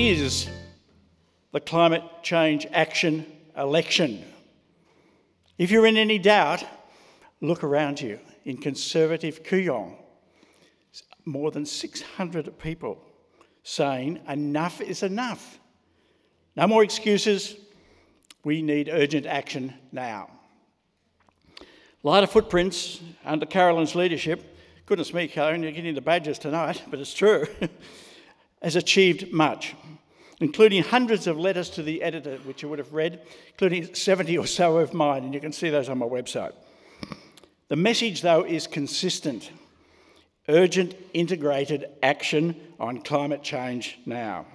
is the climate change action election. If you're in any doubt, look around you. In conservative Kooyong, more than 600 people saying enough is enough. No more excuses. We need urgent action now. Lighter Footprints, under Carolyn's leadership, goodness me, Carolyn, you're getting the badges tonight, but it's true, has achieved much, including hundreds of letters to the editor, which you would have read, including 70 or so of mine, and you can see those on my website. The message, though, is consistent. Urgent, integrated action on climate change now.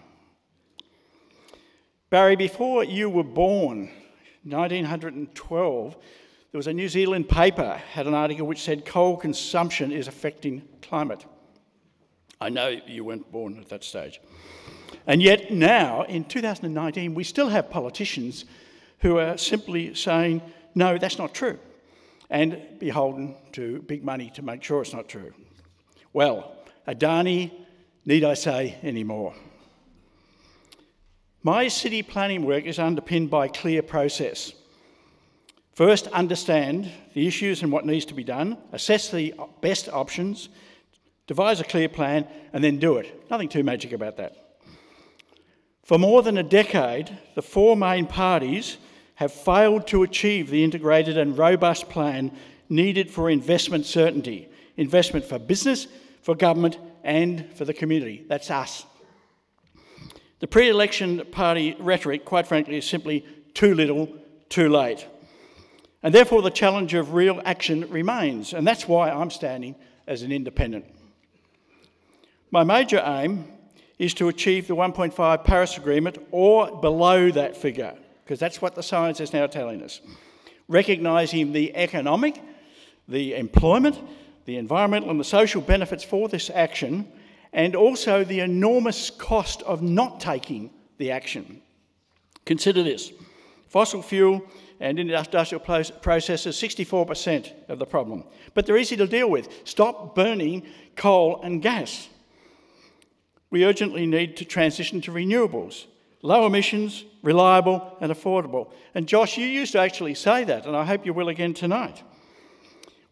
Barry, before you were born, 1912, there was a New Zealand paper had an article which said coal consumption is affecting climate. I know you weren't born at that stage. And yet now, in 2019, we still have politicians who are simply saying, no, that's not true, and beholden to big money to make sure it's not true. Well, Adani, need I say any more? My city planning work is underpinned by a clear process. First, understand the issues and what needs to be done, assess the best options, devise a clear plan, and then do it. Nothing too magic about that. For more than a decade, the four main parties have failed to achieve the integrated and robust plan needed for investment certainty. Investment for business, for government, and for the community. That's us. The pre-election party rhetoric, quite frankly, is simply too little, too late. And therefore the challenge of real action remains, and that's why I'm standing as an independent. My major aim is to achieve the 1.5 Paris Agreement or below that figure, because that's what the science is now telling us. Recognising the economic, the employment, the environmental and the social benefits for this action, and also the enormous cost of not taking the action. Consider this. Fossil fuel and industrial processes, 64% of the problem. But they're easy to deal with. Stop burning coal and gas. We urgently need to transition to renewables. Low emissions, reliable and affordable. And Josh, you used to actually say that, and I hope you will again tonight.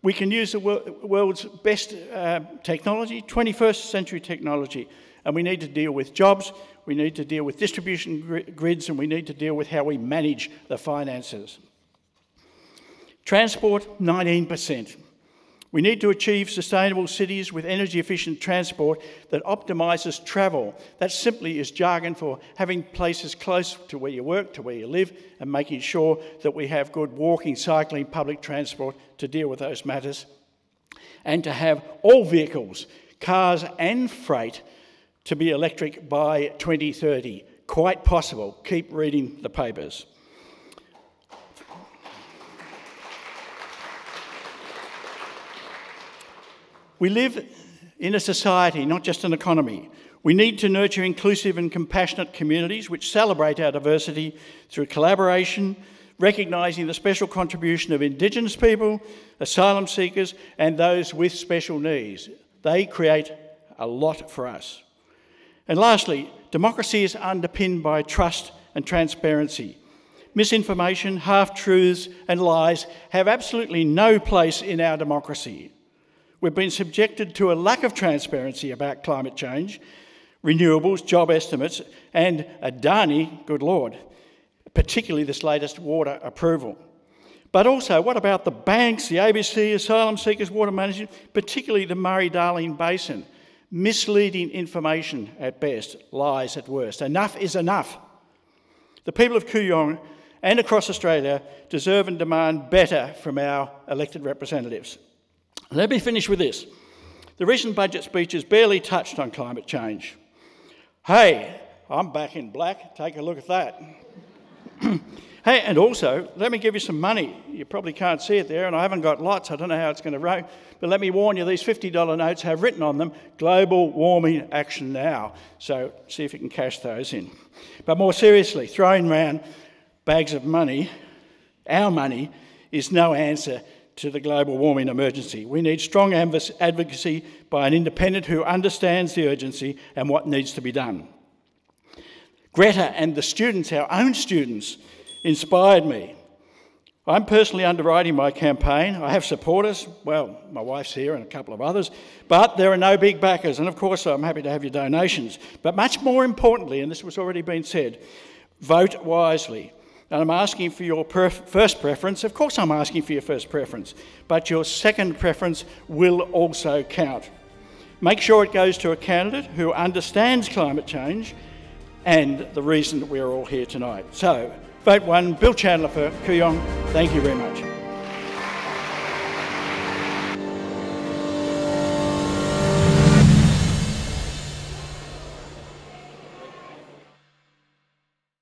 We can use the world's best technology, 21st century technology, and we need to deal with jobs, we need to deal with distribution grids, and we need to deal with how we manage the finances. Transport, 19%. We need to achieve sustainable cities with energy-efficient transport that optimises travel. That simply is jargon for having places close to where you work, to where you live, and making sure that we have good walking, cycling, public transport to deal with those matters. And to have all vehicles, cars and freight, to be electric by 2030. Quite possible. Keep reading the papers. We live in a society, not just an economy. We need to nurture inclusive and compassionate communities which celebrate our diversity through collaboration, recognising the special contribution of Indigenous people, asylum seekers, and those with special needs. They create a lot for us. And lastly, democracy is underpinned by trust and transparency. Misinformation, half-truths, and lies have absolutely no place in our democracy. We've been subjected to a lack of transparency about climate change, renewables, job estimates, and Adani, good Lord, particularly this latest water approval. But also, what about the banks, the ABC, asylum seekers, water management, particularly the Murray-Darling Basin? Misleading information at best, lies at worst. Enough is enough. The people of Kooyong and across Australia deserve and demand better from our elected representatives. Let me finish with this. The recent budget speeches barely touched on climate change. Hey, I'm back in black. Take a look at that. Hey, and also, let me give you some money. You probably can't see it there, and I haven't got lots. I don't know how it's going to roll. But let me warn you, these $50 notes have written on them, Global Warming Action Now. So see if you can cash those in. But more seriously, throwing around bags of money, our money, is no answer to the global warming emergency. We need strong advocacy by an independent who understands the urgency and what needs to be done. Greta and the students, our own students, inspired me. I'm personally underwriting my campaign. I have supporters, well, my wife's here and a couple of others, but there are no big backers. And of course, I'm happy to have your donations. But much more importantly, and this was already been said, vote wisely. And I'm asking for your first preference. Of course, I'm asking for your first preference, but your second preference will also count. Make sure it goes to a candidate who understands climate change and the reason that we're all here tonight. So, vote 1, Bill Chandler for Kooyong. Thank you very much.